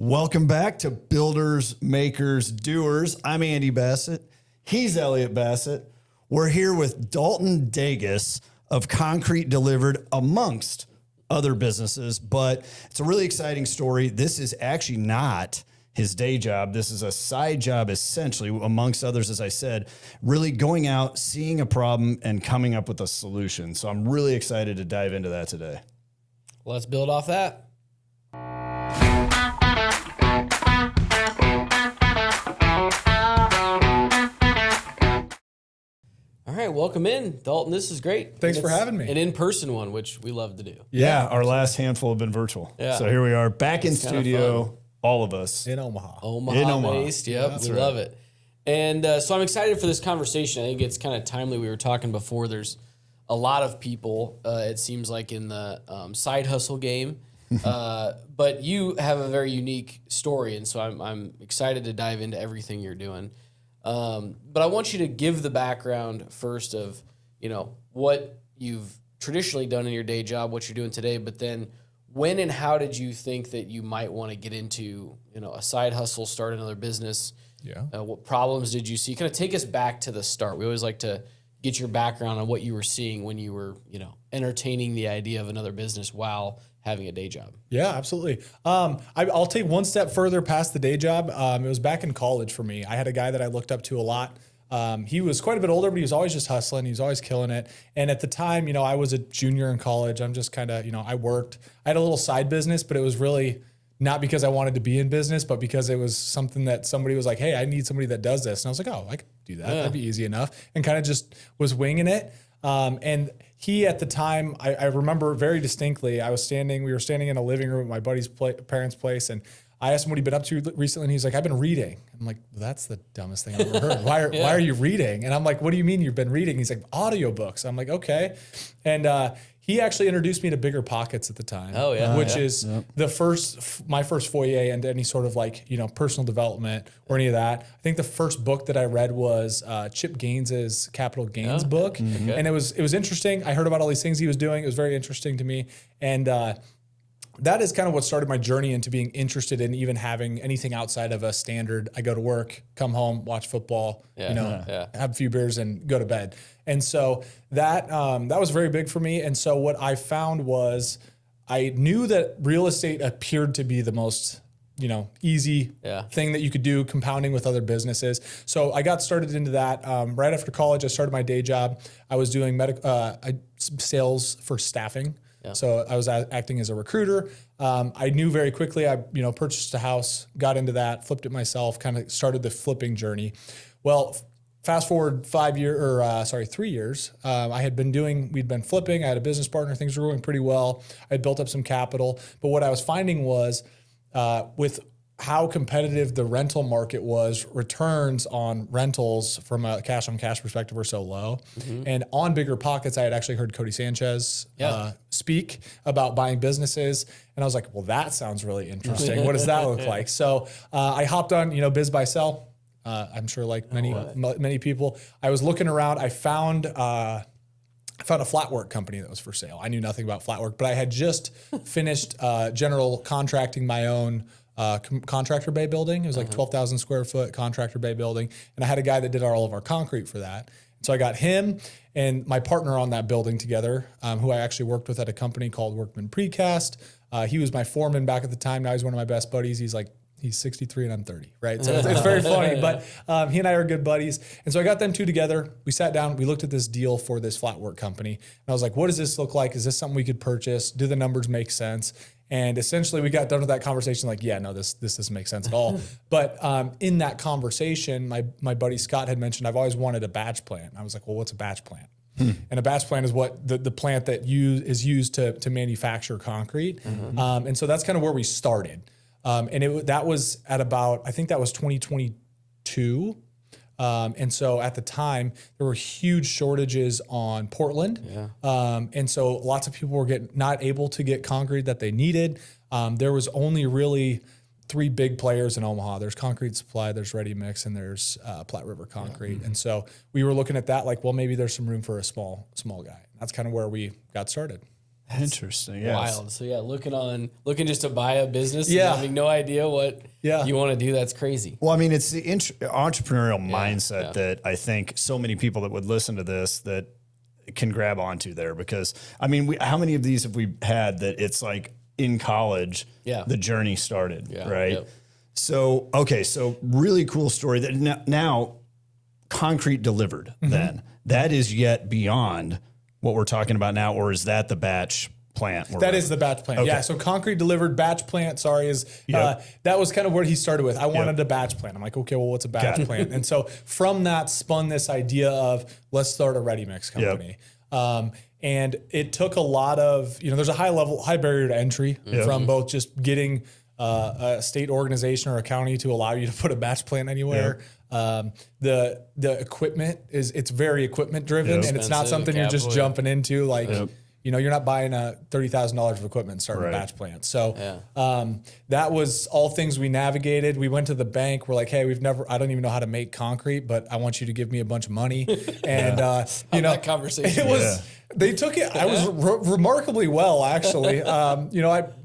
Welcome back to Builders, Makers, Doers. I'm Andy Bassett. He's Elliot Bassett. We're here with Dalton Daeges of Concrete Delivered, amongst other businesses, but it's a really exciting story. This is actually not his day job. This is a side job, essentially, amongst others, as I said, really going out, seeing a problem, and coming up with a solution. So I'm really excited to dive into that today. Let's build off that. All right, welcome in, Dalton. This is great. Thanks for having me. An in-person one, which we love to do. Yeah, our last handful have been virtual. Yeah. So here we are, back in studio, all of us. In Omaha. Omaha based, yep, we love it. And so I'm excited for this conversation. I think it's kind of timely. We were talking before, there's a lot of people, it seems like, in the side hustle game. But you have a very unique story, and so I'm excited to dive into everything you're doing. But I want you to give the background first of, what you've traditionally done in your day job, what you're doing today, but then when and how did you think that you might want to get into, a side hustle, start another business? Yeah. What problems did you see? Kind of take us back to the start. We always like to get your background on what you were seeing when you were, entertaining the idea of another business while having a day job. Yeah, absolutely. I'll take one step further past the day job. It was back in college for me. I had a guy that I looked up to a lot. He was quite a bit older, but he was always just hustling. He was always killing it. And at the time, I was a junior in college. I'm just kind of, I worked. I had a little side business, but it was really not because I wanted to be in business, but because it was something that somebody was like, hey, I need somebody that does this. And I was like, oh, I could do that. That'd be easy enough. And kind of just was winging it. And he, at the time, I remember very distinctly, we were standing in a living room at my buddy's parents' place, and I asked him what he'd been up to recently, and he's like, I've been reading. I'm like, well, that's the dumbest thing I've ever heard. Why are you reading? And I'm like, what do you mean you've been reading? He's like, audiobooks. I'm like, okay. And he actually introduced me to Bigger Pockets at the time. Oh, yeah. Which is my first foray into any sort of personal development or any of that. I think the first book that I read was Chip Gaines's Capital Gains book. Okay. And it was interesting. I heard about all these things he was doing. It was very interesting to me. And that is kind of what started my journey into being interested in even having anything outside of a standard. I go to work, come home, watch football, have a few beers and go to bed. And so that was very big for me. And so what I found was I knew that real estate appeared to be the most easy thing that you could do, compounding with other businesses. So I got started into that. Right after college, I started my day job. I was doing sales for staffing. Yeah. So I was acting as a recruiter. I knew very quickly, I purchased a house, got into that, flipped it myself, kind of started the flipping journey. Well, fast forward 3 years, we'd been flipping. I had a business partner, things were going pretty well. I had built up some capital. But what I was finding was with how competitive the rental market was, returns on rentals from a cash on cash perspective were so low. Mm-hmm. And on Bigger Pockets, I had actually heard Cody Sanchez speak about buying businesses. And I was like, well, that sounds really interesting. What does that look like? So I hopped on, Biz Buy Sell. I'm sure like many people, I was looking around. I found a flat work company that was for sale. I knew nothing about flat work, but I had just finished general contracting my own contractor bay building. It was like 12,000 square foot contractor bay building. And I had a guy that did all of our concrete for that. And so I got him and my partner on that building together, who I actually worked with at a company called Workman Precast. He was my foreman back at the time. Now he's one of my best buddies. He's 63 and I'm 30, right? So it's very funny, but he and I are good buddies. And so I got them two together. We sat down, we looked at this deal for this flat work company. And I was like, what does this look like? Is this something we could purchase? Do the numbers make sense? And essentially we got done with that conversation like, yeah, no, this doesn't make sense at all. But in that conversation, my buddy Scott had mentioned, I've always wanted a batch plant. And I was like, well, what's a batch plant? And a batch plant is what the plant that is used to manufacture concrete. Mm-hmm. And so that's kind of where we started. And that was at about, I think that was 2022. And so at the time, there were huge shortages on Portland. Yeah. And so lots of people were not able to get concrete that they needed. There was only really 3 big players in Omaha. There's Concrete Supply, there's Ready Mix, and there's Platte River Concrete. Mm-hmm. And so we were looking at that like, well, maybe there's some room for a small guy. That's kind of where we got started. Interesting. Yeah. Wild. So yeah, looking just to buy a business Yeah. and having no idea what Yeah. you want to do. That's crazy. Well, I mean, it's the entrepreneurial mindset yeah. that I think so many people that would listen to this that can grab onto there, because I mean, how many of these have we had that it's like in college, the journey started, right? Yep. So, okay. So really cool story that now concrete delivered then. That is yet beyond what we're talking about now, or is that the batch plant? That is the batch plant. Okay. Yeah. So concrete delivered batch plant, that was kind of where he started with. I wanted a batch plant. I'm like, okay, well, what's a batch plant? And so from that spun this idea of let's start a ready mix company. And it took a lot of, there's a high barrier to entry from both just getting a state organization or a county to allow you to put a batch plant anywhere. The equipment it's very equipment driven, and it's not something you're just jumping into. Like, you're not buying a $30,000 of equipment and starting a batch plant. So that was all things we navigated. We went to the bank. We're like, hey, I don't even know how to make concrete, but I want you to give me a bunch of money. And that conversation. It was. They took it. I was remarkably well, actually.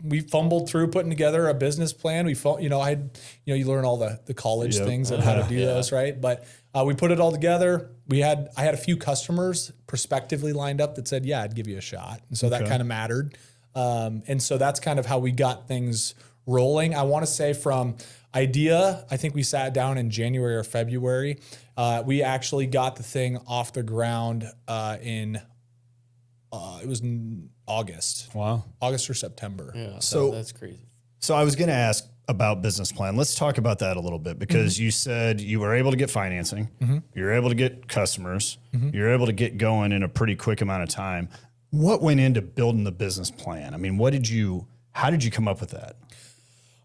We fumbled through putting together a business plan. You learn all the college things and how to do those, right? But we put it all together. I had a few customers prospectively lined up that said, "Yeah, I'd give you a shot," and so that kind of mattered. And so that's kind of how we got things rolling. I want to say from idea, I think we sat down in January or February. We actually got the thing off the ground in. It was in August. Wow. August or September. Yeah. So that's crazy. So I was going to ask about business plan. Let's talk about that a little bit, because you said you were able to get financing. You're able to get customers. You're able to get going in a pretty quick amount of time. What went into building the business plan? I mean, how did you come up with that?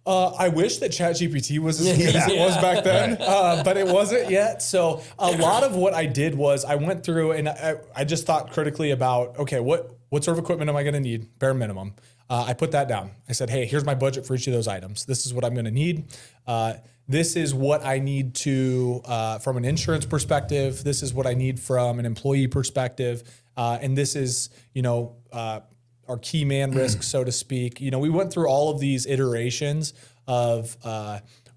I wish that ChatGPT was as good as it was back then, but it wasn't yet. So a lot of what I did was I went through and I just thought critically about, okay, what sort of equipment am I going to need? Bare minimum. I put that down. I said, hey, here's my budget for each of those items. This is what I'm going to need. This is what I need to, from an insurance perspective. This is what I need from an employee perspective. And this is, our key man risk, so to speak. We went through all of these iterations of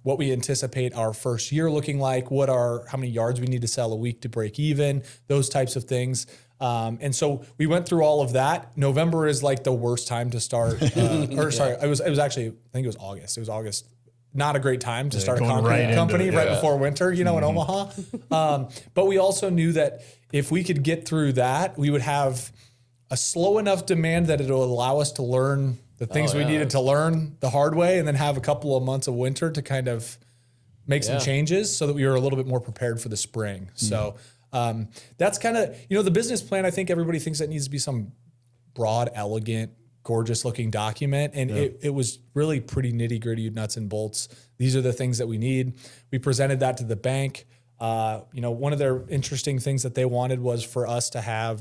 what we anticipate our first year looking like, how many yards we need to sell a week to break even, those types of things. And so we went through all of that. November is like the worst time to start. Sorry, it was actually, I think it was August. It was August. Not a great time to start a concrete company right before winter, in Omaha. But we also knew that if we could get through that, we would have a slow enough demand that it'll allow us to learn the things we needed to learn the hard way, and then have a couple of months of winter to kind of make some changes so that we were a little bit more prepared for the spring. So that's kind of, the business plan. I think everybody thinks that needs to be some broad, elegant, gorgeous looking document. And it was really pretty nitty gritty, nuts and bolts. These are the things that we need. We presented that to the bank. One of their interesting things that they wanted was for us to have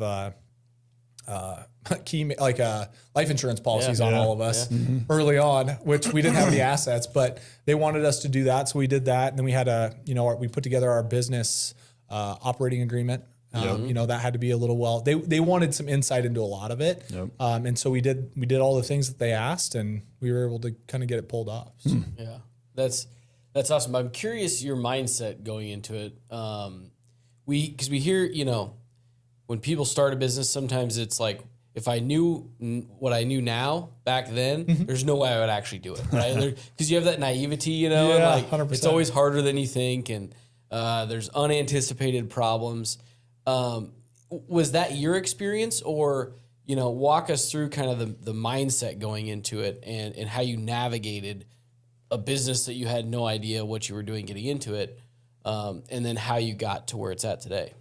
life insurance policies on all of us early on, which we didn't have any assets, but they wanted us to do that. So we did that. And then we had we put together our business operating agreement. That had to be a little they wanted some insight into a lot of it. And so we did all the things that they asked, and we were able to kind of get it pulled off. So. Yeah, that's awesome. I'm curious your mindset going into it. Because we hear, when people start a business, sometimes it's like, if I knew what I knew now back then, there's no way I would actually do it, right? Because you have that naivety, and 100%. It's always harder than you think, and there's unanticipated problems. Was that your experience, or walk us through kind of the mindset going into it, and how you navigated a business that you had no idea what you were doing getting into it, and then how you got to where it's at today?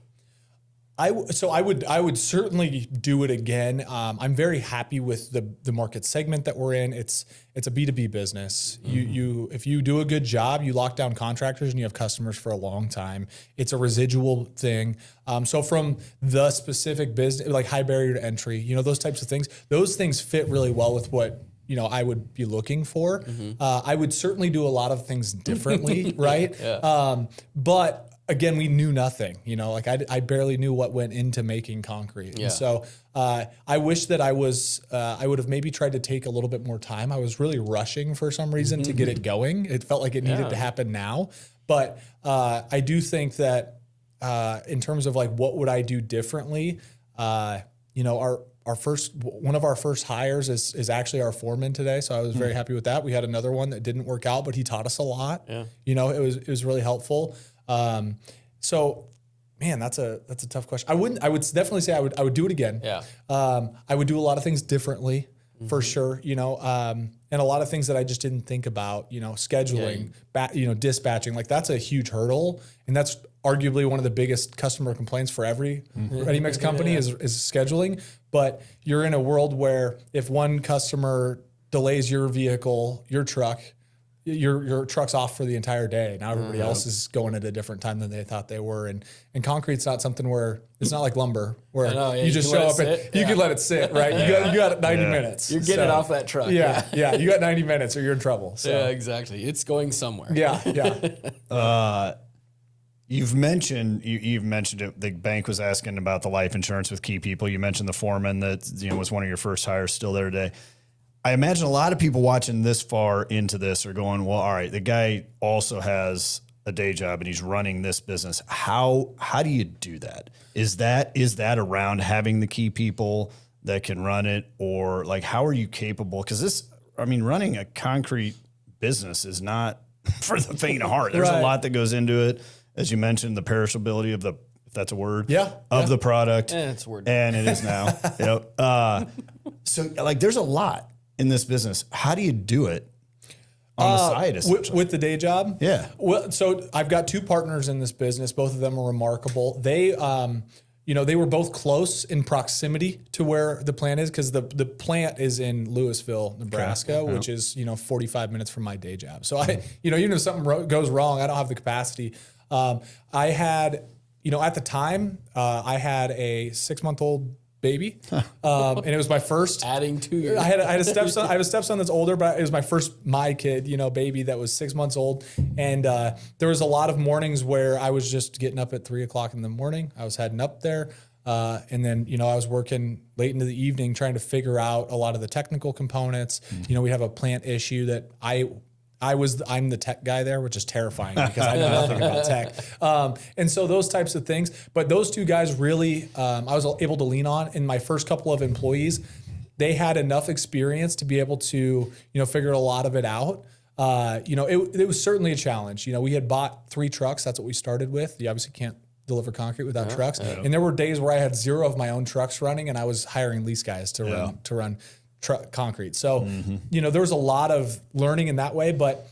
I would certainly do it again. I'm very happy with the market segment that we're in. It's a B2B business. If you do a good job, you lock down contractors and you have customers for a long time. It's a residual thing. So from the specific business, like high barrier to entry, those types of things, those things fit really well with what I would be looking for. I would certainly do a lot of things differently, right? But again, we knew nothing, like I barely knew what went into making concrete. Yeah. And so I wish that I would have maybe tried to take a little bit more time. I was really rushing for some reason to get it going. It felt like it needed to happen now. But I do think that in terms of like, what would I do differently? One of our first hires is actually our foreman today. So I was very happy with that. We had another one that didn't work out, but he taught us a lot. Yeah. It was really helpful. So man, that's a tough question. I would definitely say I would do it again. Yeah. I would do a lot of things differently for sure, and a lot of things that I just didn't think about, scheduling, dispatching, like that's a huge hurdle. And that's arguably one of the biggest customer complaints for every ready-mix company is scheduling. But you're in a world where if one customer delays your vehicle, your truck, your truck's off for the entire day. Now everybody else is going at a different time than they thought they were. And concrete's not something where it's not like lumber where you just show up and you can let it sit, right? You got 90 minutes. You're getting it off that truck. Yeah. You got 90 minutes or you're in trouble. So. Yeah, exactly. It's going somewhere. Yeah. You've mentioned it. The bank was asking about the life insurance with key people. You mentioned the foreman that was one of your first hires, still there today. I imagine a lot of people watching this far into this are going, well, all right, the guy also has a day job and he's running this business. How do you do that? Is that around having the key people that can run it, or like how are you capable? Because running a concrete business is not for the faint of heart. There's a lot that goes into it. As you mentioned, the perishability of if that's a word, the product. It's a word. And it is now. So like there's a lot in this business. How do you do it on the side, essentially? With the day job? Yeah. Well, so I've got two partners in this business. Both of them are remarkable. They, they were both close in proximity to where the plant is, because the plant is in Louisville, Nebraska, which is, 45 minutes from my day job. So I, even if something goes wrong, I don't have the capacity. I had, at the time, I had a 6-month-old baby. And it was my first adding to your. I had a stepson. I have a stepson that's older, but it was my first kid, baby that was 6 months old. And there was a lot of mornings where I was just getting up at 3:00 in the morning. I was heading up there. And then, I was working late into the evening trying to figure out a lot of the technical components. We have a plant issue that I'm the tech guy there, which is terrifying because I know nothing about tech. And so those types of things, but those two guys really, I was able to lean on. In my first couple of employees, they had enough experience to be able to, figure a lot of it out. It was certainly a challenge. We had bought 3 trucks. That's what we started with. You obviously can't deliver concrete without trucks. And there were days where I had 0 of my own trucks running and I was hiring lease guys to run concrete. So, there was a lot of learning in that way, but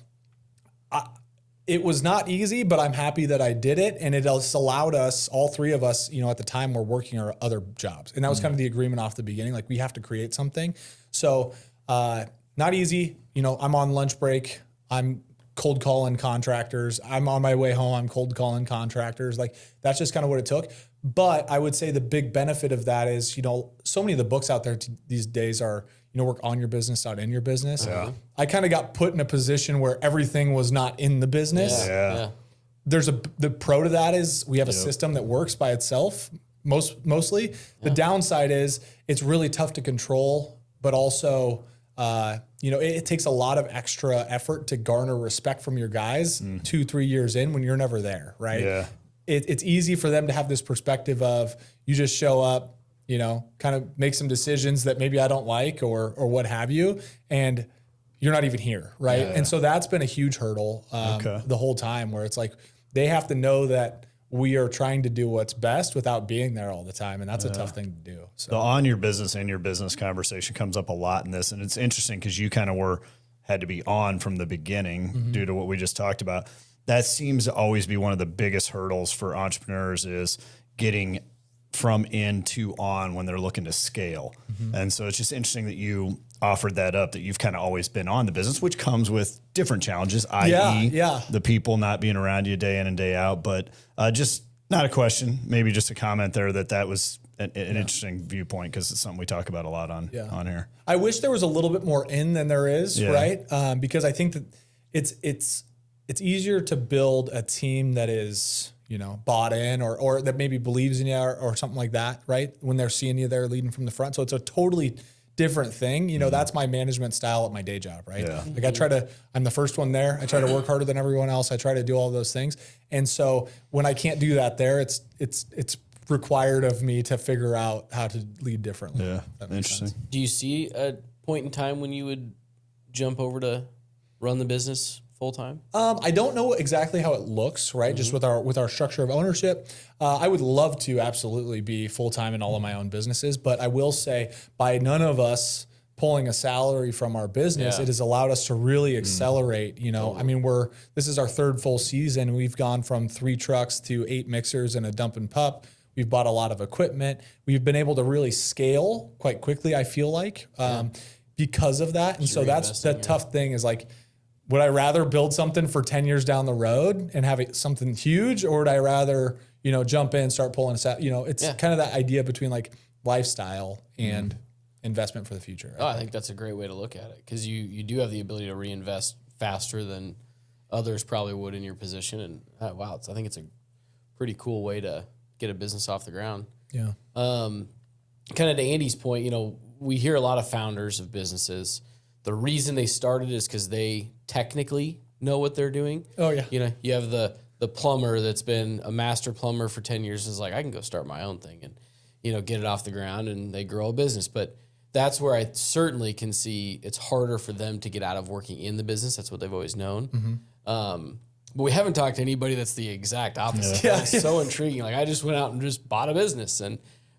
it was not easy, but I'm happy that I did it. And it allowed us, all 3 of us, at the time we're working our other jobs. And that was kind of the agreement off the beginning. Like we have to create something. So, not easy. I'm on lunch break. I'm cold calling contractors. I'm on my way home. I'm cold calling contractors. Like that's just kind of what it took. But I would say the big benefit of that is, so many of the books out there these days are, work on your business, not in your business. Yeah. I kind of got put in a position where everything was not in the business. Yeah. There's the pro to that is we have a system that works by itself mostly. The downside is it's really tough to control, but also, it takes a lot of extra effort to garner respect from your guys 2-3 years in when you're never there, right? Yeah. It's easy for them to have this perspective of you just show up, kind of make some decisions that maybe I don't like or what have you, and you're not even here, right? Yeah. And so that's been a huge hurdle the whole time where it's like they have to know that we are trying to do what's best without being there all the time, and that's a tough thing to do. So the on your business and your business conversation comes up a lot in this, and it's interesting because you kind of had to be on from the beginning due to what we just talked about. That seems to always be one of the biggest hurdles for entrepreneurs is getting from in to on when they're looking to scale. And so it's just interesting that you offered that up, that you've kind of always been on the business, which comes with different challenges, i.e. the people not being around you day in and day out. But just not a question, maybe just a comment there that was an interesting viewpoint because it's something we talk about a lot on here. I wish there was a little bit more in than there is, right? Because I think that it's easier to build a team that is, bought in or that maybe believes in you or something like that, right? When they're seeing you there leading from the front. So it's a totally different thing. That's my management style at my day job, right? Yeah. Like I'm the first one there. I try to work harder than everyone else. I try to do all those things. And so when I can't do that there, it's required of me to figure out how to lead differently. Yeah. Interesting. Do you see a point in time when you would jump over to run the business full time? I don't know exactly how it looks, right? Just with our structure of ownership. I would love to absolutely be full time in all of my own businesses, but I will say by none of us pulling a salary from our business, it has allowed us to really accelerate. I mean, this is our third full season. We've gone from 3 trucks to 8 mixers and a dump and pup. We've bought a lot of equipment. We've been able to really scale quite quickly, I feel like, because of that. And so that's the tough thing is like, would I rather build something for 10 years down the road and have something huge, or would I rather, jump in, start pulling us out? It's kind of that idea between like lifestyle and investment for the future. I think that's a great way to look at it, because you do have the ability to reinvest faster than others probably would in your position. And I think it's a pretty cool way to get a business off the ground. Yeah. Kind of to Andy's point, we hear a lot of founders of businesses. The reason they started is because they technically know what they're doing. Oh yeah. You have the plumber that's been a master plumber for 10 years and is like, I can go start my own thing and, get it off the ground, and they grow a business. But that's where I certainly can see it's harder for them to get out of working in the business. That's what they've always known. But we haven't talked to anybody that's the exact opposite. Yeah. It's so intriguing. Like, I just went out and just bought a business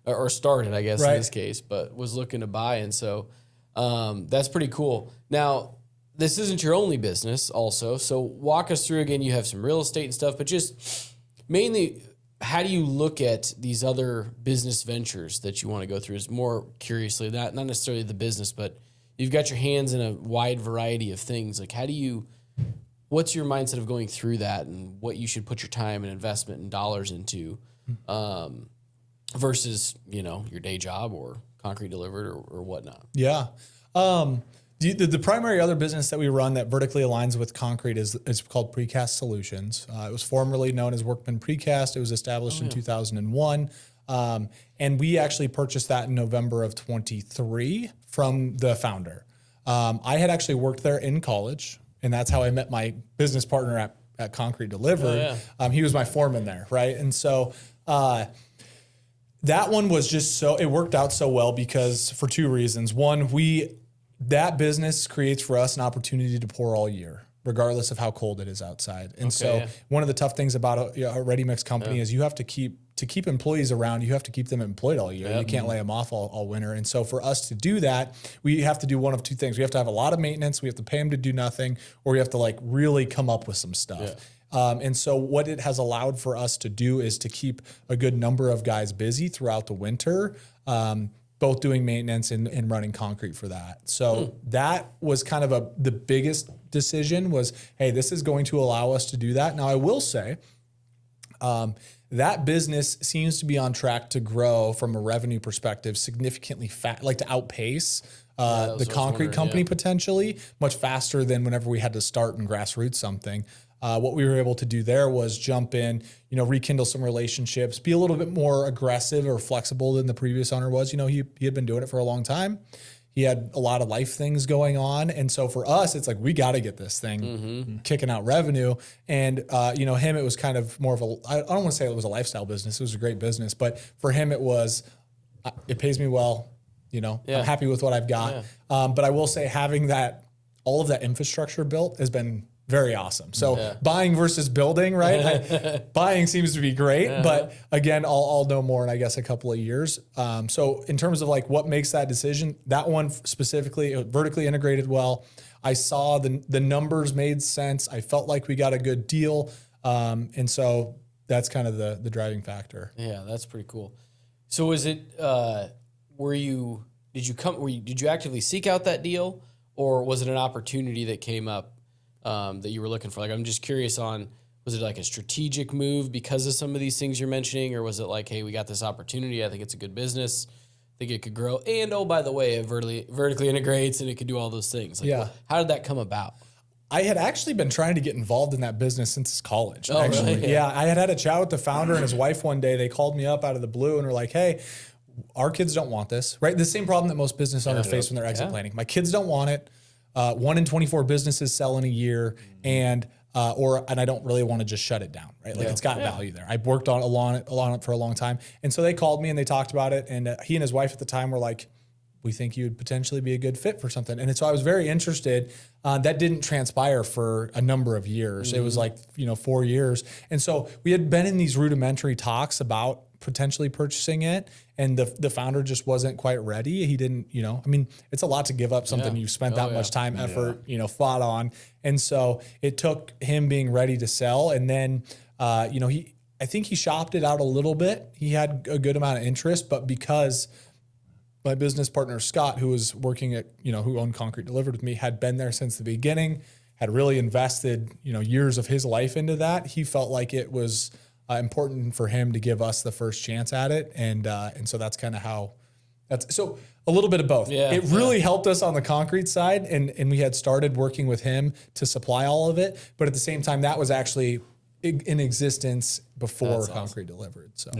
or started, I guess, in this case, but was looking to buy. And so that's pretty cool. Now, this isn't your only business also. So walk us through again. You have some real estate and stuff, but just mainly, how do you look at these other business ventures that you want to go through? Is more curiously, not necessarily the business, but you've got your hands in a wide variety of things. Like, what's your mindset of going through that, and what you should put your time and investment and dollars into versus, your day job or concrete delivered or whatnot? Yeah. The primary other business that we run that vertically aligns with concrete is called Precast Solutions. It was formerly known as Workman Precast. It was established in 2001. And we actually purchased that in November of 23 from the founder. I had actually worked there in college, and that's how I met my business partner at Concrete Delivered. He was my foreman there, right? And so that one was just it worked out so well because for 2 reasons. One, that business creates for us an opportunity to pour all year, regardless of how cold it is outside. And one of the tough things about a ready-mix company is you have to keep employees around. You have to keep them employed all year. You can't lay them off all winter. And so for us to do that, we have to do one of 2 things. We have to have a lot of maintenance. We have to pay them to do nothing, or we have to really come up with some stuff. And so what it has allowed for us to do is to keep a good number of guys busy throughout the winter, both doing maintenance and running concrete for that. So that was kind of the biggest decision was, hey, this is going to allow us to do that. Now I will say, that business seems to be on track to grow from a revenue perspective significantly to outpace the concrete company potentially much faster than whenever we had to start and grassroots something. What we were able to do there was jump in, rekindle some relationships, be a little bit more aggressive or flexible than the previous owner was. He had been doing it for a long time. He had a lot of life things going on. And so for us, it's like, we got to get this thing kicking out revenue. And, him, it was kind of more of I don't want to say it was a lifestyle business. It was a great business. But for him, it was, it pays me well. I'm happy with what I've got. But I will say having all of that infrastructure built has been very awesome. So buying versus building, right? Buying seems to be great, but again, I'll know more in, I guess, a couple of years. So in terms of what makes that decision, that one specifically, it vertically integrated well. I saw the numbers made sense. I felt like we got a good deal. And so that's kind of the driving factor. Yeah, that's pretty cool. So was it, did you actively seek out that deal, or was it an opportunity that came up that you were looking for? I'm just curious was it a strategic move because of some of these things you're mentioning, or was it hey, we got this opportunity, I think it's a good business, I think it could grow, and oh, by the way, it vertically integrates and it could do all those things. How did that come about? I had actually been trying to get involved in that business since college. Oh, actually. really? Yeah, I had a chat with the founder and his wife one day. They called me up out of the blue and were like, "Hey, our kids don't want this." Right, the same problem that most business owners face when they're exit planning. My kids don't want it. 1 in 24 businesses sell in a year, and I don't really want to just shut it down. Right, like it's got value there. I worked on it for a long time, and so they called me and they talked about it. And he and his wife at the time were like, "We think you would potentially be a good fit for something." And so I was very interested. That didn't transpire for a number of years. It was like, 4 years. And so we had been in these rudimentary talks about potentially purchasing it. And the founder just wasn't quite ready. He didn't, it's a lot to give up something you've spent that much time, effort, fought on. And so it took him being ready to sell. And then, I think he shopped it out a little bit. He had a good amount of interest, but because my business partner, Scott, who was working at, who owned Concrete Delivered with me, had been there since the beginning, had really invested, years of his life into that. He felt like it was important for him to give us the first chance at it. And so that's kind of how so a little bit of both. Yeah, it really helped us on the concrete side. And we had started working with him to supply all of it. But at the same time, that was actually in existence before Concrete Delivered. So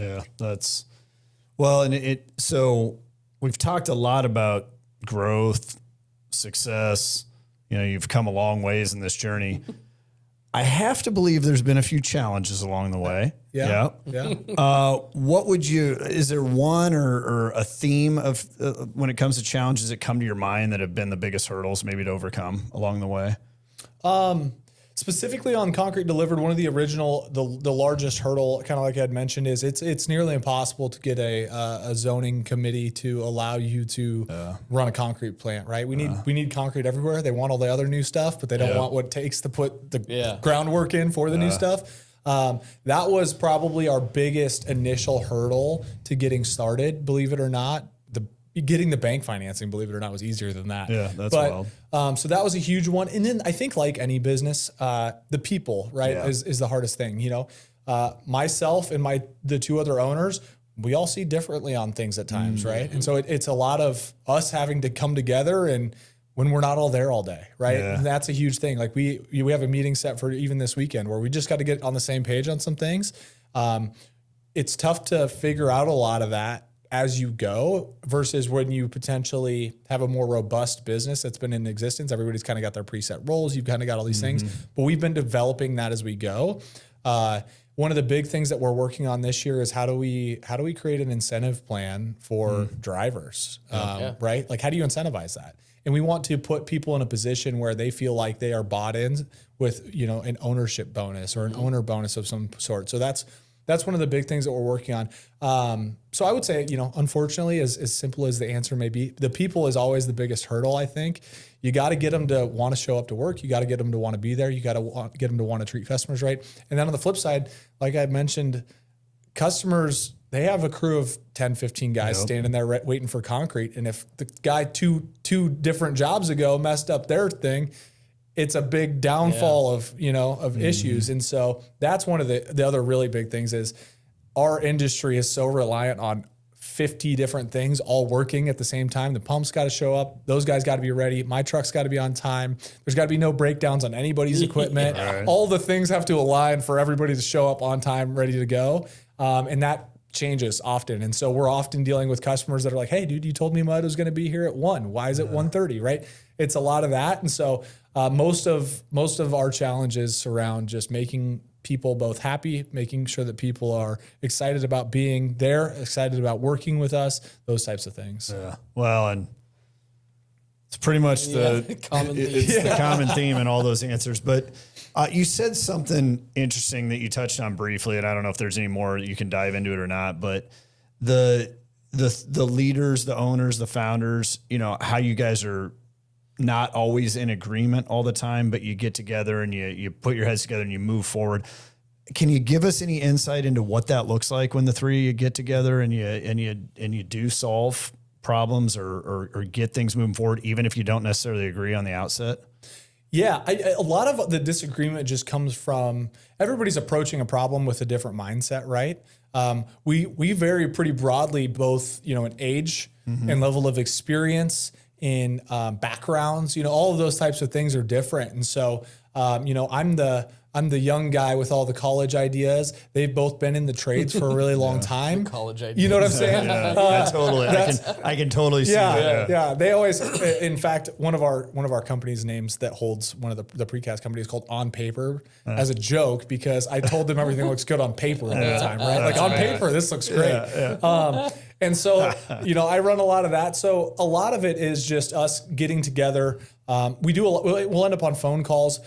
so we've talked a lot about growth, success. You've come a long ways in this journey. I have to believe there's been a few challenges along the way. Yeah. Is there one or a theme of when it comes to challenges that come to your mind that have been the biggest hurdles maybe to overcome along the way? Specifically on Concrete Delivered, one of the the largest hurdle, kind of like I had mentioned, is it's nearly impossible to get a zoning committee to allow you to run a concrete plant, right? We need concrete everywhere. They want all the other new stuff, but they don't want what it takes to put the groundwork in for the new stuff. That was probably our biggest initial hurdle to getting started, believe it or not. Getting the bank financing, believe it or not, was easier than that. Yeah, that's wild. So that was a huge one. And then I think, like any business, the people, right, is the hardest thing. Myself and the two other owners, we all see differently on things at times, right? And so it's a lot of us having to come together, and when we're not all there all day, right? Yeah. And that's a huge thing. Like we have a meeting set for even this weekend where we just got to get on the same page on some things. It's tough to figure out a lot of that as you go versus when you potentially have a more robust business that's been in existence. Everybody's kind of got their preset roles. You've kind of got all these things, but we've been developing that as we go. One of the big things that we're working on this year is how do we create an incentive plan for drivers, right? Like, how do you incentivize that? And we want to put people in a position where they feel like they are bought in with, an ownership bonus or an owner bonus of some sort. So that's one of the big things that we're working on. So I would say, unfortunately, as simple as the answer may be, the people is always the biggest hurdle, I think. You got to get them to want to show up to work. You got to get them to want to be there. You got to get them to want to treat customers right. And then on the flip side, like I mentioned, customers, they have a crew of 10, 15 guys standing there waiting for concrete. And if the guy two different jobs ago messed up their thing, it's a big downfall of issues. And so that's one of the other really big things is our industry is so reliant on 50 different things all working at the same time. The pump's got to show up. Those guys got to be ready. My truck's got to be on time. There's got to be no breakdowns on anybody's equipment. Right. All the things have to align for everybody to show up on time, ready to go. And that changes often. And so we're often dealing with customers that are like, "Hey, dude, you told me mud was going to be here at 1. Why is it 1:30?" Right? It's a lot of that. And so most of our challenges surround just making people both happy, making sure that people are excited about being there, excited about working with us, those types of things. Yeah. Well, and it's pretty much the common theme in all those answers. But you said something interesting that you touched on briefly, and I don't know if there's any more you can dive into it or not, but the leaders, the owners, the founders, how you guys are not always in agreement all the time, but you get together and you put your heads together and you move forward. Can you give us any insight into what that looks like when the three of you get together and you do solve problems or get things moving forward, even if you don't necessarily agree on the outset? Yeah, a lot of the disagreement just comes from everybody's approaching a problem with a different mindset, right? We vary pretty broadly, both in age and level of experience in backgrounds. All of those types of things are different. And so, I'm the young guy with all the college ideas. They've both been in the trades for a really long time. College ideas. You know what I'm saying? Totally. I can totally see that. Yeah. They always, in fact, one of our company's names that holds one of the precast companies called On Paper as a joke, because I told them everything looks good on paper all the time, right? Like on paper, this looks great. And so, I run a lot of that. So a lot of it is just us getting together. We'll end up on phone calls.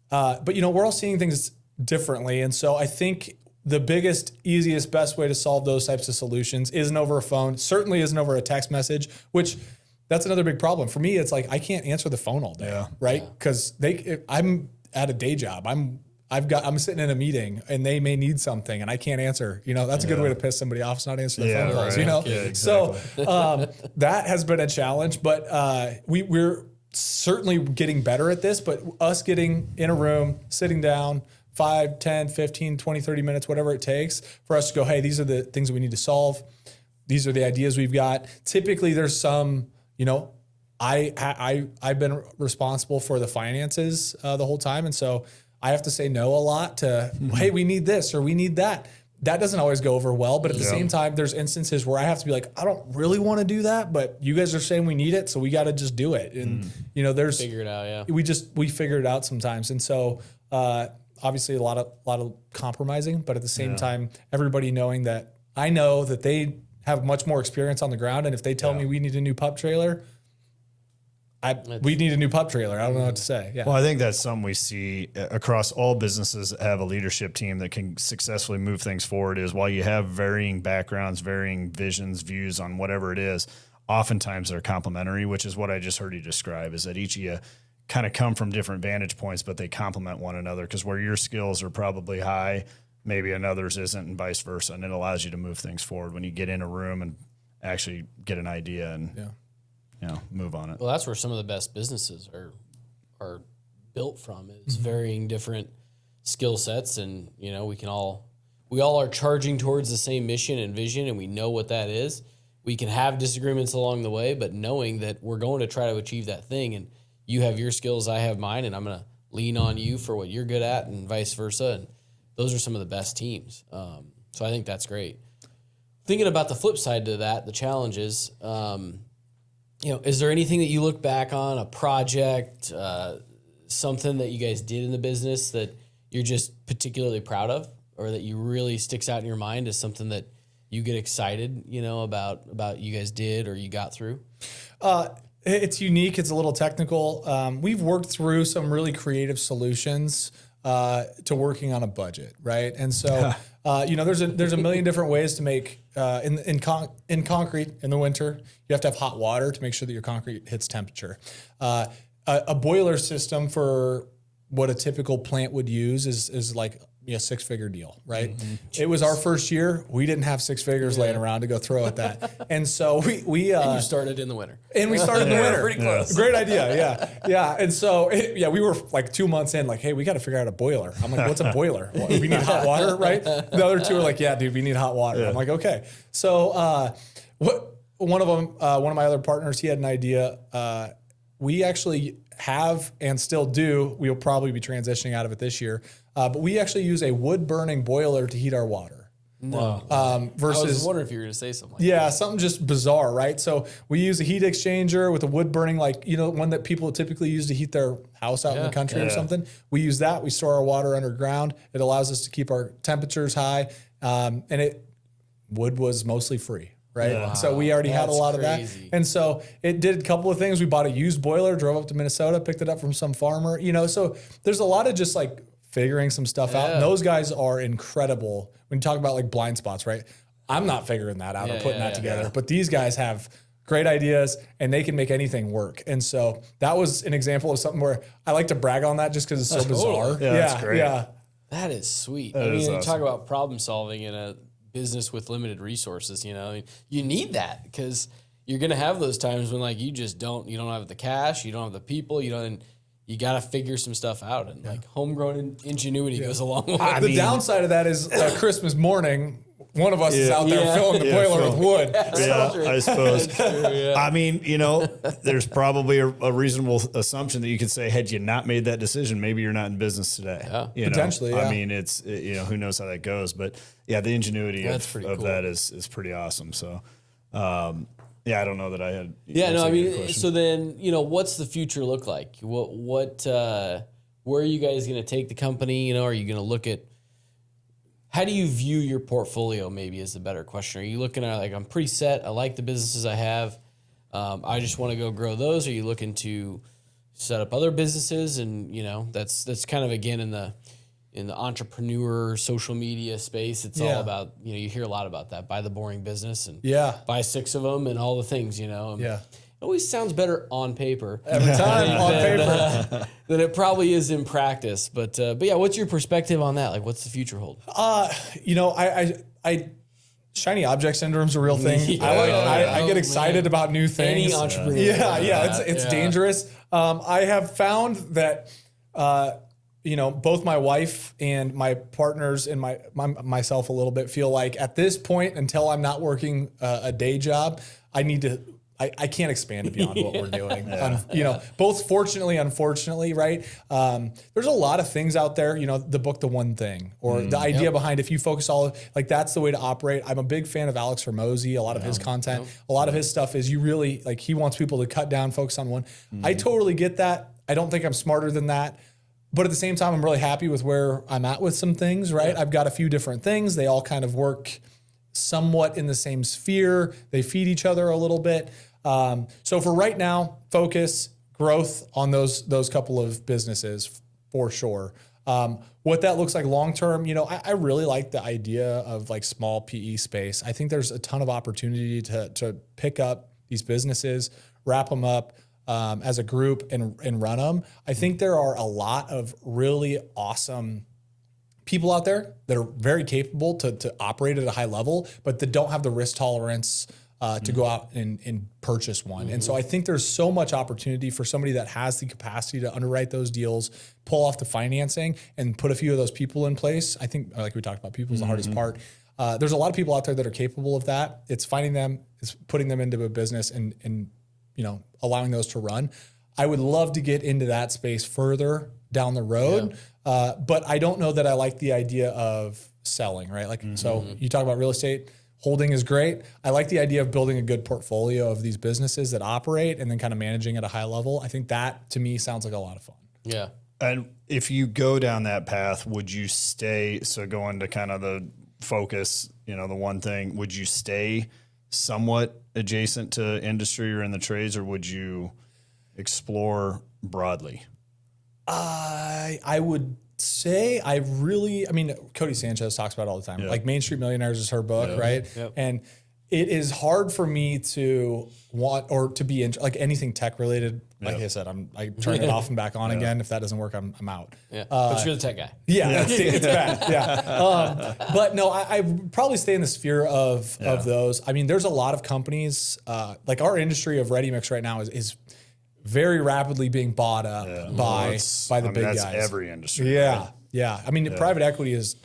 But we're all seeing things differently. And so I think the biggest, easiest, best way to solve those types of solutions isn't over a phone, certainly isn't over a text message, which that's another big problem. For me, it's like, I can't answer the phone all day, right? Because I'm at a day job. I'm sitting in a meeting and they may need something and I can't answer. That's a good way to piss somebody off. It's not answering the phone calls, Yeah, exactly. So that has been a challenge, but we're certainly getting better at this, but us getting in a room, sitting down 5, 10, 15, 20, 30 minutes, whatever it takes for us to go, hey, these are the things that we need to solve. These are the ideas we've got. Typically there's some, I've been responsible for the finances the whole time. And so I have to say no a lot to, hey, we need this or we need that. That doesn't always go over well, but at the same time, there's instances where I have to be like, I don't really want to do that, but you guys are saying we need it, so we got to just do it. And there's figure it out. Yeah, we figure it out sometimes, and so obviously a lot of compromising, but at the same time, everybody knowing that I know that they have much more experience on the ground, and if they tell me we need a new pup trailer, we need a new pup trailer. I don't know what to say. Yeah. Well, I think that's something we see across all businesses that have a leadership team that can successfully move things forward is while you have varying backgrounds, varying visions, views on whatever it is, oftentimes they're complementary, which is what I just heard you describe, is that each of you kind of come from different vantage points, but they complement one another because where your skills are probably high, maybe another's isn't, and vice versa. And it allows you to move things forward when you get in a room and actually get an idea and move on it. Well, that's where some of the best businesses are built from, is varying different skill sets. And, we all are charging towards the same mission and vision, and we know what that is. We can have disagreements along the way, but knowing that we're going to try to achieve that thing, and you have your skills, I have mine, and I'm going to lean on you for what you're good at and vice versa. And those are some of the best teams. So I think that's great. Thinking about the flip side to that, the challenges, is there anything that you look back on, a project, something that you guys did in the business that you're just particularly proud of, or that you really sticks out in your mind as something that you get excited, about you guys did or you got through? It's unique. It's a little technical. We've worked through some really creative solutions to working on a budget, right? And so, there's a million different ways to make in concrete in the winter. You have to have hot water to make sure that your concrete hits temperature. A boiler system for what a typical plant would use is like a 6-figure deal, right? Mm-hmm. It was our first year. We didn't have 6 figures laying around to go throw at that. And so we and you started in the winter. And we started in the winter. Pretty close. Great idea. Yeah. And so we were like 2 months in, like, hey, we got to figure out a boiler. I'm like, what's a boiler? We need hot water, right? The other two are like, yeah, dude, we need hot water. I'm like, okay. So one of my other partners, he had an idea. We actually have and still do. We'll probably be transitioning out of it this year. But we actually use a wood burning boiler to heat our water. No. Versus, I was wondering if you were going to say something like that. Something just bizarre, right? So we use a heat exchanger with a wood burning, one that people typically use to heat their house out in the country or something. We use that. We store our water underground. It allows us to keep our temperatures high. Wood was mostly free. Right. Wow. So we already had a lot of that. And so it did a couple of things. We bought a used boiler, drove up to Minnesota, picked it up from some farmer, so there's a lot of just like figuring some stuff out. And those guys are incredible. When you talk about like blind spots, right? I'm not figuring that out or putting that together, but these guys have great ideas and they can make anything work. And so that was an example of something where I like to brag on that just because it's so bizarre. Yeah, that's great. Yeah. That is sweet. You talk about problem solving in a business with limited resources, you need that because you're going to have those times when like you don't have the cash, you don't have the people, and you got to figure some stuff out, and like homegrown ingenuity goes a long way. The downside of that is Christmas morning, one of us is out there filling the boiler with wood. I suppose. I mean, there's probably a reasonable assumption that you could say, had you not made that decision, maybe you're not in business today. Potentially, I mean, it's, who knows how that goes. But, the ingenuity of cool. that is pretty awesome. So, I don't know that I had. So then, what's the future look like? Where are you guys going to take the company? Are you going to look at, how do you view your portfolio, maybe is the better question. Are you looking at I'm pretty set, I like the businesses I have, I just want to go grow those? Are you looking to set up other businesses? And, that's kind of, again, in the entrepreneur social media space, it's all about, you hear a lot about that, buy the boring business and buy 6 of them and all the things, It always sounds better on paper every time on paper than it probably is in practice. But what's your perspective on that? Like, what's the future hold? I shiny object syndrome is a real thing. I get excited about new things. Any entrepreneur. It's dangerous. I have found that, both my wife and my partners and myself a little bit feel like at this point, until I'm not working a day job, I can't expand beyond what we're doing. Both fortunately, unfortunately, right? There's a lot of things out there, the book, The One Thing, or the idea behind, if you focus that's the way to operate. I'm a big fan of Alex Hormozy, a lot of his content, a lot of his stuff is you really, he wants people to cut down, focus on one. I totally get that. I don't think I'm smarter than that. But at the same time, I'm really happy with where I'm at with some things, right? Yeah. I've got a few different things. They all kind of work somewhat in the same sphere. They feed each other a little bit. So for right now, focus, growth on those couple of businesses for sure. What that looks like long-term, I really like the idea of small PE space. I think there's a ton of opportunity to pick up these businesses, wrap them up as a group and run them. I think there are a lot of really awesome people out there that are very capable to operate at a high level, but that don't have the risk tolerance to go out and purchase one. And so I think there's so much opportunity for somebody that has the capacity to underwrite those deals, pull off the financing, and put a few of those people in place. I think, like we talked about, people is the hardest part. There's a lot of people out there that are capable of that. It's finding them, it's putting them into a business and allowing those to run. I would love to get into that space further down the road, but I don't know that I like the idea of selling, right? So you talk about real estate. Holding is great. I like the idea of building a good portfolio of these businesses that operate and then kind of managing at a high level. I think that, to me, sounds like a lot of fun. Yeah. And if you go down that path, would you stay, so going to kind of the focus, the one thing, would you stay somewhat adjacent to industry or in the trades, or would you explore broadly? I would say Cody Sanchez talks about it all the time. Like Main Street Millionaires is her book, right? Yep. And it is hard for me to want or to be anything tech related. Like I said, I turn it off and back on again. If that doesn't work, I'm out. Yeah, but you're the tech guy. Yeah, it's bad. Yeah, but no, I probably stay in the sphere of those. I mean, there's a lot of companies like our industry of ready mix right now is very rapidly being bought up by the big guys. That's every industry. Yeah. Right? Yeah. I mean, private equity is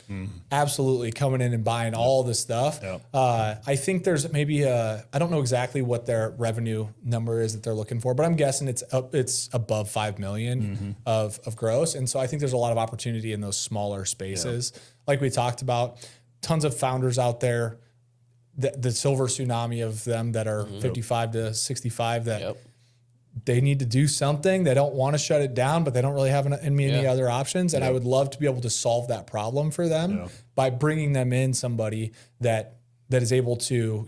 absolutely coming in and buying all this stuff. I think there's maybe I don't know exactly what their revenue number is that they're looking for, but I'm guessing it's above 5 million of gross. And so I think there's a lot of opportunity in those smaller spaces. Like we talked about, tons of founders out there, the silver tsunami of them that are 55 to 65 that they need to do something. They don't want to shut it down, but they don't really have any other options. And I would love to be able to solve that problem for them by bringing them in somebody that is able to,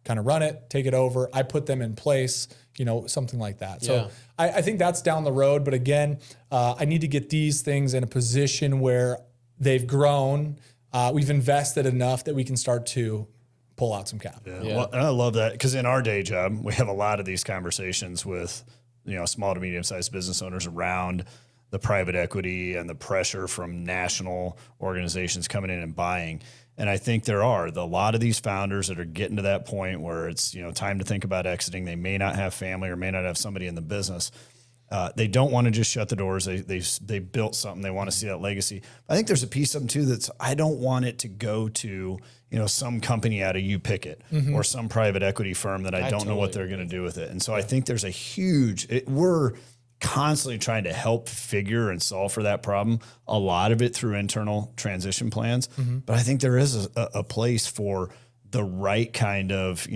kind of run it, take it over. I put them in place, something like that. So I think that's down the road. But again, I need to get these things in a position where they've grown. We've invested enough that we can start to pull out some capital. Well, I love that, because in our day job, we have a lot of these conversations with, small to medium-sized business owners around the private equity and the pressure from national organizations coming in and buying. And I think there are a lot of these founders that are getting to that point where it's, time to think about exiting. They may not have family or may not have somebody in the business. They don't want to just shut the doors. They built something. They want to see that legacy. I think there's a piece of them too that's I don't want it to go to some company out of you pick it or some private equity firm that I don't know what they're going to do with it. And so I think there's a huge. We're constantly trying to help figure and solve for that problem. A lot of it through internal transition plans, but I think there is a place for the right kind of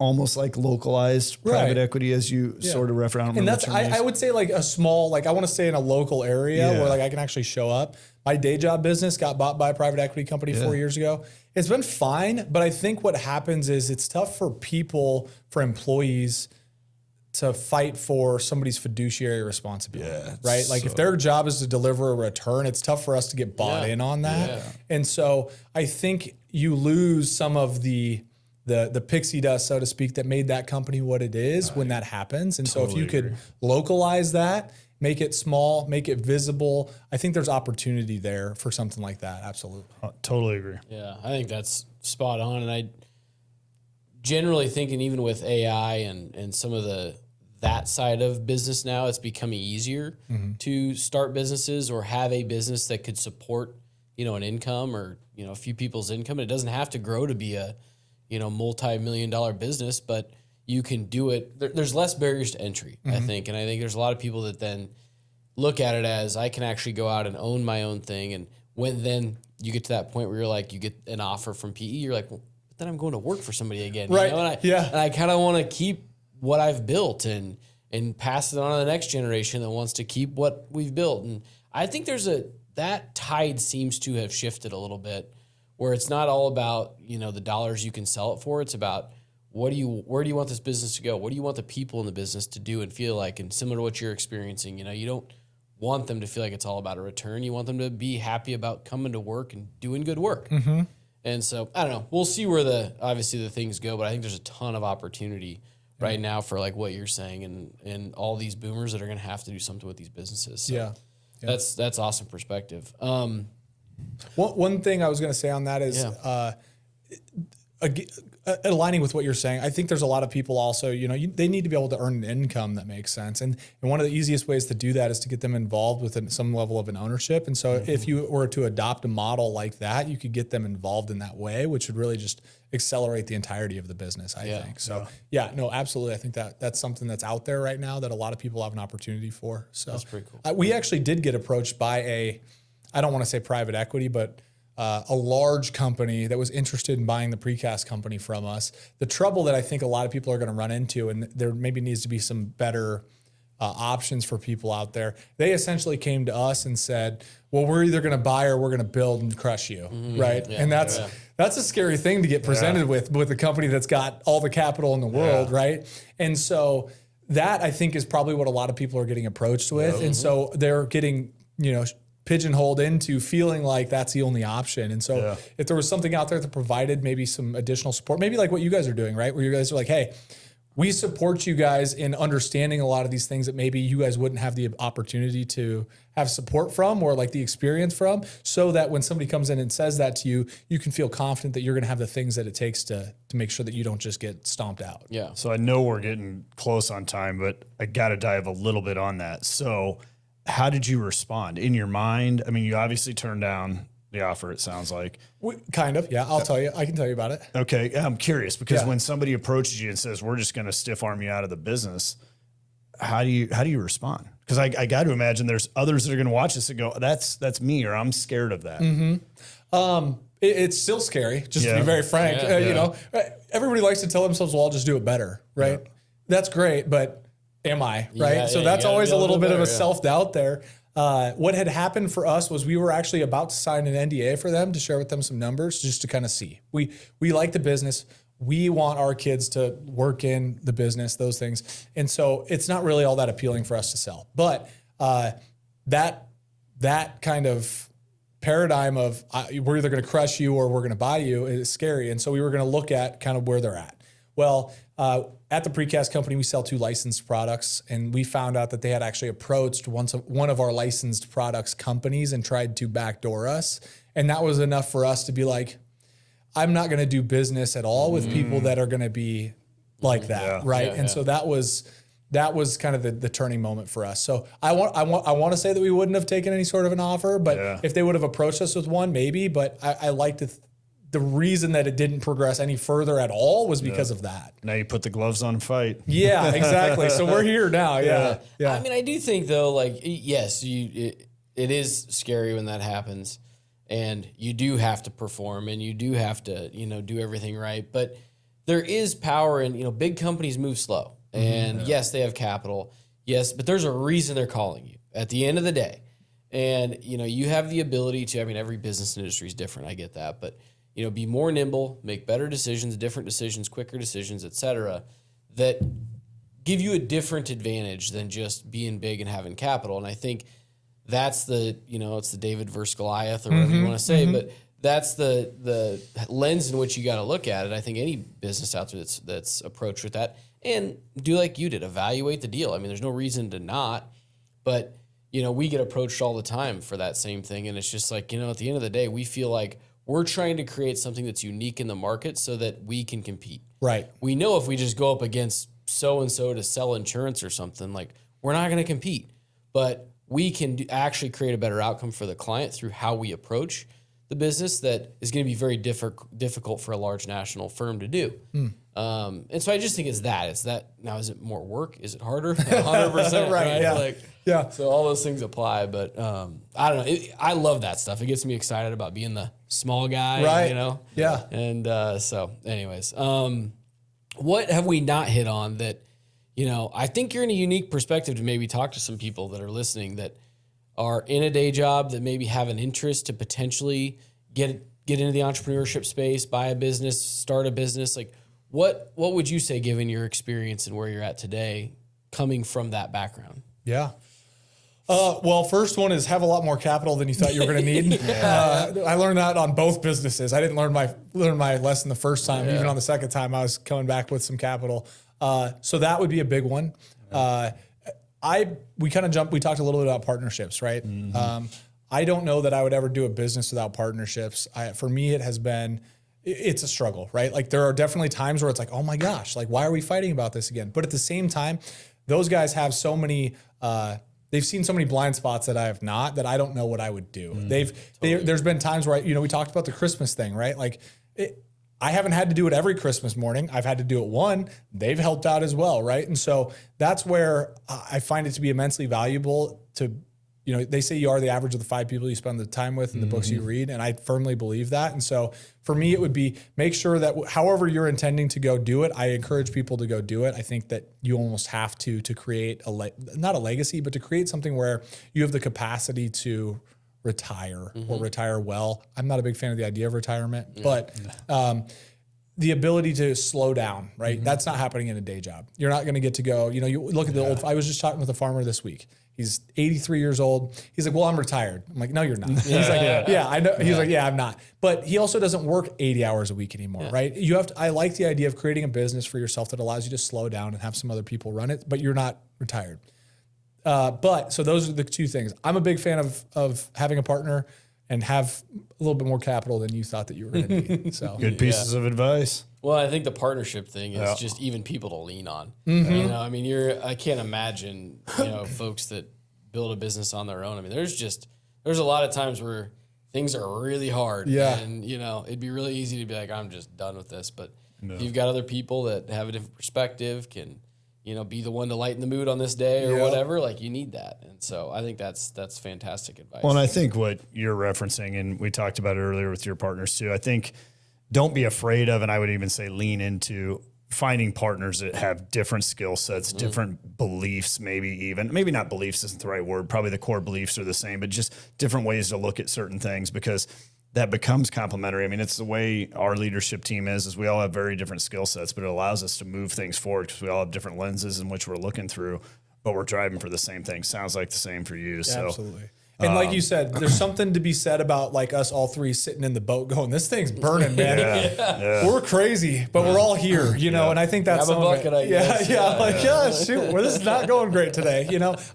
almost like localized private equity as you sort of reference. And that's, I would say like a small, like I want to stay in a local area where like I can actually show up. My day job business got bought by a private equity company 4 years ago. It's been fine, but I think what happens is it's tough for people, for employees to fight for somebody's fiduciary responsibility, right? Like if their job is to deliver a return, it's tough for us to get bought in on that. Yeah. And so I think you lose some of the pixie dust, so to speak, that made that company what it is when that happens. And so if you could localize that, make it small, make it visible, I think there's opportunity there for something like that. Absolutely. Totally agree. Yeah, I think that's spot on. And I generally thinking even with AI and some of that side of business now, it's becoming easier to start businesses or have a business that could support, an income or, a few people's income. It doesn't have to grow to be a multi-million-dollar business, but you can do it. There's less barriers to entry, I think. And I think there's a lot of people that then look at it as I can actually go out and own my own thing. And when then you get to that point where you're like, you get an offer from PE, you're like, well, but then I'm going to work for somebody again. Right. And I kind of want to keep what I've built and pass it on to the next generation that wants to keep what we've built. And I think that tide seems to have shifted a little bit, where it's not all about, the dollars you can sell it for. It's about where do you want this business to go? What do you want the people in the business to do and feel like? And similar to what you're experiencing, you don't want them to feel like it's all about a return. You want them to be happy about coming to work and doing good work. And so, I don't know. We'll see where obviously the things go, but I think there's a ton of opportunity right now for like what you're saying and all these boomers that are going to have to do something with these businesses. So that's awesome perspective. One thing I was going to say on that is aligning with what you're saying. I think there's a lot of people also, they need to be able to earn an income that makes sense. And one of the easiest ways to do that is to get them involved with some level of an ownership. And so if you were to adopt a model like that, you could get them involved in that way, which would really just accelerate the entirety of the business, I think. So no, absolutely. I think that's something that's out there right now that a lot of people have an opportunity for. So that's pretty cool. We actually did get approached by I don't want to say private equity, but a large company that was interested in buying the precast company from us. The trouble that I think a lot of people are going to run into, and there maybe needs to be some better options for people out there. They essentially came to us and said, well, we're either going to buy or we're going to build and crush you, right? Yeah, and that's a scary thing to get presented with a company that's got all the capital in the world, right? And so that I think is probably what a lot of people are getting approached with. And so they're getting, pigeonholed into feeling like that's the only option. And so if there was something out there that provided maybe some additional support, maybe like what you guys are doing, right? Where you guys are like, hey, we support you guys in understanding a lot of these things that maybe you guys wouldn't have the opportunity to have support from or like the experience from, so that when somebody comes in and says that to you, you can feel confident that you're going to have the things that it takes to make sure that you don't just get stomped out. Yeah. So I know we're getting close on time, but I got to dive a little bit on that. So how did you respond in your mind? I mean, you obviously turned down the offer, it sounds like. Kind of, yeah. I'll tell you. I can tell you about it. Okay. I'm curious because when somebody approaches you and says, we're just going to stiff arm you out of the business, how do you respond? Because I got to imagine there's others that are going to watch this and go, that's me, or I'm scared of that. It's still scary, just to be very frank. Everybody likes to tell themselves, well, I'll just do it better, right? Yeah. That's great, but am I, right? So that's always a little bit of a self-doubt there. What had happened for us was we were actually about to sign an NDA for them to share with them some numbers just to kind of see. We like the business. We want our kids to work in the business, those things. And so it's not really all that appealing for us to sell. But that kind of paradigm of we're either going to crush you or we're going to buy you is scary. And so we were going to look at kind of where they're at. Well, at the precast company, we sell 2 licensed products, and we found out that they had actually approached one of our licensed products companies and tried to backdoor us. And that was enough for us to be like, I'm not going to do business at all with people that are going to be like that, right? And so that was that was kind of the turning moment for us. So I want to say that we wouldn't have taken any sort of an offer, but if they would have approached us with one, maybe. But I like to. The reason that it didn't progress any further at all was because of that. Now you put the gloves on and fight. Yeah, exactly. So we're here now. Yeah. I mean, I do think though, like, yes, it is scary when that happens, and you do have to perform, and you do have to, do everything right. But there is power in, big companies move slow, and yes, they have capital. Yes, but there's a reason they're calling you at the end of the day, and you have the ability to. I mean, every business industry is different. I get that, but be more nimble, make better decisions, different decisions, quicker decisions, et cetera, that give you a different advantage than just being big and having capital. And I think that's it's the David versus Goliath or whatever you want to say, but that's the lens in which you got to look at it. I think any business out there that's approached with that, and do like you did, evaluate the deal. I mean, there's no reason to not, but we get approached all the time for that same thing. And it's just like, at the end of the day, we feel like we're trying to create something that's unique in the market so that we can compete. Right. We know if we just go up against so-and-so to sell insurance or something, like, we're not going to compete. But we can actually create a better outcome for the client through how we approach the business that is going to be very difficult for a large national firm to do. And so I just think it's that. Now, is it more work? Is it harder? 100%. Right. Yeah. So all those things apply, but I don't know. I love that stuff. It gets me excited about being the small guy, right? Yeah. And so anyways, what have we not hit on that, I think you're in a unique perspective to maybe talk to some people that are listening that are in a day job that maybe have an interest to potentially get into the entrepreneurship space, buy a business, start a business. Like, what would you say, given your experience and where you're at today, coming from that background? Yeah. Well, first one is have a lot more capital than you thought you were going to need. I learned that on both businesses. I didn't learn my lesson the first time. Even on the second time, I was coming back with some capital. So that would be a big one. We talked a little bit about partnerships, right? I don't know that I would ever do a business without partnerships. For me, it's a struggle, right? Like, there are definitely times where it's like, oh my gosh, like, why are we fighting about this again? But at the same time, those guys have so many, they've seen so many blind spots that I have not, that I don't know what I would do. There's been times where, we talked about the Christmas thing, right? Like, I haven't had to do it every Christmas morning. I've had to do it one. They've helped out as well, right? And so that's where I find it to be immensely valuable to, they say you are the average of the 5 people you spend the time with and the books you read, and I firmly believe that. And so for me, it would be make sure that however you're intending to go do it, I encourage people to go do it. I think that you almost have to create not a legacy, but to create something where you have the capacity to retire or retire well. I'm not a big fan of the idea of retirement, but the ability to slow down, right? That's not happening in a day job. You're not going to get to go, you look at the old, I was just talking with a farmer this week. He's 83 years old. He's like, well, I'm retired. I'm like, no, you're not. He's like, yeah, I know. He's like, yeah, I'm not. But he also doesn't work 80 hours a week anymore, right? I like the idea of creating a business for yourself that allows you to slow down and have some other people run it, but you're not retired. So those are the two things. I'm a big fan of having a partner and have a little bit more capital than you thought that you were going to need. So good pieces of advice. Well, I think the partnership thing is just even people to lean on. I mean, I can't imagine, folks that build a business on their own. I mean, there's a lot of times where things are really hard. Yeah. And, it'd be really easy to be like, I'm just done with this. But if you've got other people that have a different perspective, can, be the one to lighten the mood on this day or whatever, like, you need that. And so I think that's fantastic advice. Well, and I think what you're referencing, and we talked about it earlier with your partners too, I think don't be afraid of, and I would even say lean into finding partners that have different skill sets, different beliefs, maybe not beliefs isn't the right word. Probably the core beliefs are the same, but just different ways to look at certain things, because that becomes complementary. I mean, it's the way our leadership team is we all have very different skill sets, but it allows us to move things forward because we all have different lenses in which we're looking through, but we're driving for the same thing. Sounds like the same for you. So absolutely. And like you said, there's something to be said about like us all three sitting in the boat going, this thing's burning, man. We're crazy, but we're all here, and I think that's Grab a bucket, I guess. Shoot, well, this is not going great today.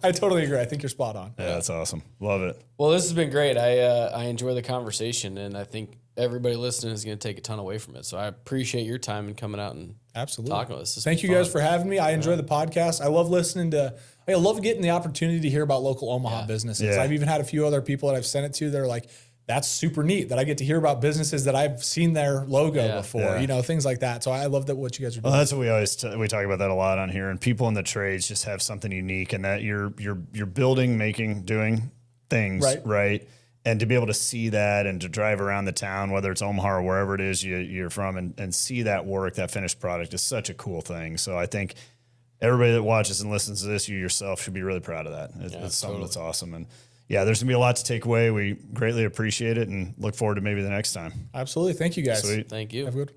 I totally agree. I think you're spot on. Yeah, that's awesome. Love it. Well, this has been great. I enjoy the conversation, and I think everybody listening is going to take a ton away from it. So I appreciate your time and coming out and absolutely talking with us. Thank you guys for having me. I enjoy the podcast. I love listening to. I love getting the opportunity to hear about local Omaha businesses. Yeah. I've even had a few other people that I've sent it to. They're like, that's super neat that I get to hear about businesses that I've seen their logo before, things like that. So I love that what you guys are doing. Well, that's what we always we talk about that a lot on here, and people in the trades just have something unique, and that you're building, making, doing things right, and to be able to see that and to drive around the town, whether it's Omaha or wherever it is you're from, and see that work, that finished product is such a cool thing. So I think everybody that watches and listens to this, you yourself should be really proud of that. It's something that's awesome. And yeah, there's gonna be a lot to take away. We greatly appreciate it and look forward to maybe the next time. Absolutely. Thank you guys. Sweet. Thank you. Have a good